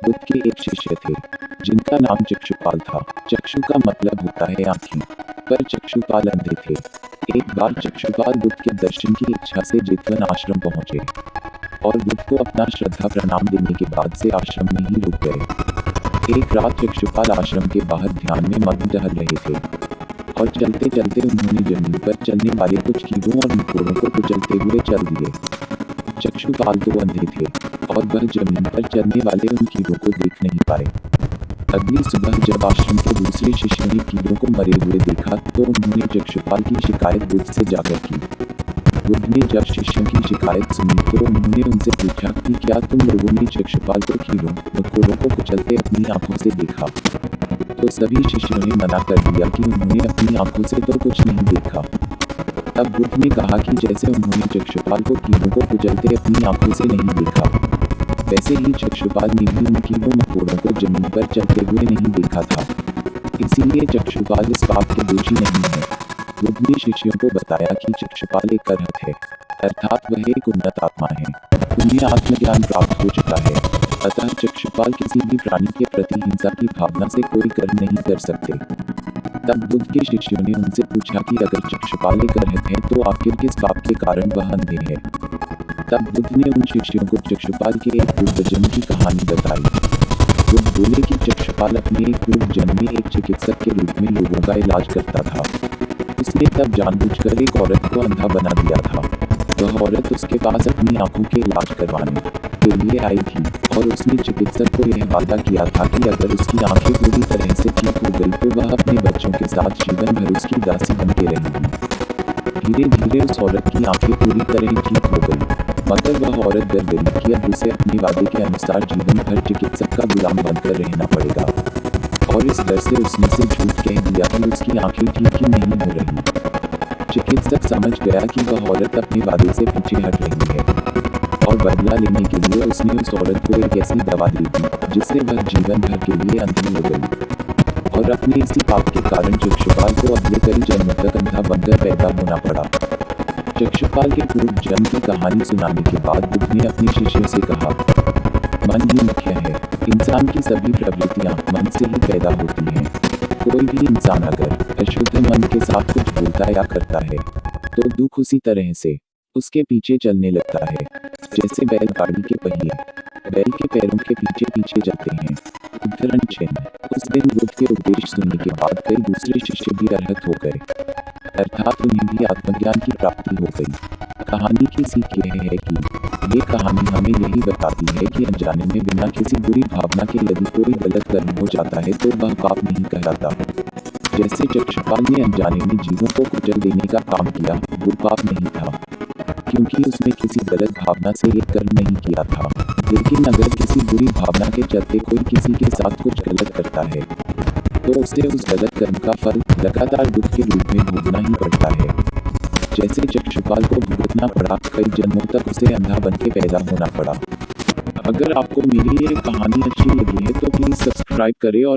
बुद्ध के एक शिष्य थे जिनका नाम चक्षुपाल था। चक्षु का मतलब होता है आँखें, पर चक्षुपाल अंधे थे। एक बार चक्षुपाल बुद्ध के दर्शन की इच्छा से जेतवन आश्रम पहुंचे और बुद्ध को अपना श्रद्धा प्रणाम देने के बाद से आश्रम में ही रुक गए। एक रात चक्षुपाल आश्रम के बाहर ध्यान में मग्न टहल रहे थे और चलते चलते उन्होंने जमीन पर चलने वाले कुछ कीड़ों और मकोड़ों को कुचलते हुए चल दिए। चक्षुपाल तो अंधे थे और वह जमीन पर चलने वाले उन कीड़ों को देख नहीं पाए। अगली सुबह जब आश्रम के दूसरे शिष्यों ने कीड़ों को मरे हुए देखा तो उन्होंने चक्षुपाल की शिकायत बुद्ध से जाकर की। बुद्ध ने जब शिष्यों की शिकायत सुनी तो उन्होंने उनसे पूछा कि क्या तुम लोगों ने चक्षुपाल को कीड़ों मकोड़ों को कुचलते अपनी आंखों से देखा? तो सभी शिष्यों ने मना कर दिया कि उन्होंने अपनी आंखों से तो कुछ नहीं देखा। तब बुद्ध ने कहा कि जैसे उन्होंने चक्षुपाल को कीड़ों को कुचलते अपनी आंखों से नहीं देखा, वैसे ही चक्षुपाल ने भी उन कीड़ों मकोड़ों को जमीन पर चलते हुए नहीं देखा था। इसीलिए चक्षुपाल इस पाप के दोषी नहीं है। बुद्ध ने शिष्यों को बताया कि चक्षुपाल एक अरहत है, अर्थात वह एक उन्नत आत्मा है। उन्हें आत्मज्ञान प्राप्त हो चुका है, अतः चक्षुपाल किसी भी प्राणी के प्रति हिंसा की भावना से कोई कर्म नहीं कर सकते। तब बुद्ध के शिष्यों ने उनसे पूछा कि अगर चक्षुपाल एक अरहत है तो आखिर किस पाप के कारण वह अंधे है? तब बुद्ध ने उन शिष्यों को चक्षुपाल के एक पूर्व जन्म की कहानी बताई। बुद्ध बोले कि चक्षुपाल अपने एक पूर्व जन्म में एक चिकित्सक के रूप में लोगों का इलाज करता था। उसने तब जानबूझकर एक औरत को अंधा बना दिया था। वह औरत उसके पास अपनी आंखों के इलाज करवाने के लिए आई थी और उसने चिकित्सक को यह वादा किया था कि अगर उसकी आंखें पूरी तरह से ठीक हो गई तो वह अपने बच्चों के साथ जीवन भर उसकी दासी बनते रहेंगी। धीरे धीरे उस औरत की आंखें पूरी तरह ठीक हो गई, मगर वह औरत डर गई कि अब उसे अपने वादे के अनुसार जीवन भर चिकित्सक का गुलाम बनकर रहना पड़ेगा, और इस डर से उसने से झूठ कह दिया कि उसकी आंखें ठीक ही नहीं हो रही। चिकित्सक समझ गया कि वह औरत अपने वादे से पीछे हट रही है और बदला लेने के लिए उसने उस औरत को एक ऐसी दवा दी थी जिससे वह जीवन भर के लिए अंधी हो गई, और अपने इसी पाप के कारण चक्षुपाल को अगले कई जन्मों तक अंधा बनकर पैदा होना पड़ा। चक्षुपाल के पूर्व जन्म की कहानी सुनाने के बाद बुद्ध ने अपने शिष्यों से कहा, मन ही मुख्य है। इंसान की सभी प्रवृत्तियां मन से ही पैदा होती हैं। कोई भी इंसान अगर अशुद्ध मन के साथ कुछ बोलता या करता है तो दुख उसी तरह से उसके पीछे चलने लगता है जैसे बैलगाड़ी के पहिए बैल के पैरों के पीछे पीछे चलते हैं। उद्धरण चिन्ह। उस दिन बुद्ध के उपदेश सुनने के बाद कई दूसरे शिष्य भी अरहत हो गए, अर्थात उन्हें भी आत्मज्ञान की प्राप्ति हो गई। कहानी की सीख यह है कि ये कहानी हमें यही बताती है कि अनजाने में बिना किसी बुरी भावना के यदि कोई गलत कर्म हो जाता है तो वह पाप नहीं कहलाता। जैसे चक्षुपाल ने अनजाने में जीवों को कुचल देने का काम किया, वो पाप नहीं था क्योंकि उसने किसी गलत भावना से एक कर्म नहीं किया था। लेकिन अगर किसी बुरी भावना के चलते कोई किसी के साथ कुछ गलत करता है तो उसे उस गलत कर्म का फल लगातार दुख के रूप में भोगना ही पड़ता है। जैसे चक्षुपाल को भुगतना पड़ा, कई जन्मों तक उसे अंधा बन के पैदा होना पड़ा। अगर आपको मेरी ये कहानी अच्छी लगी है तो प्लीज सब्सक्राइब करें और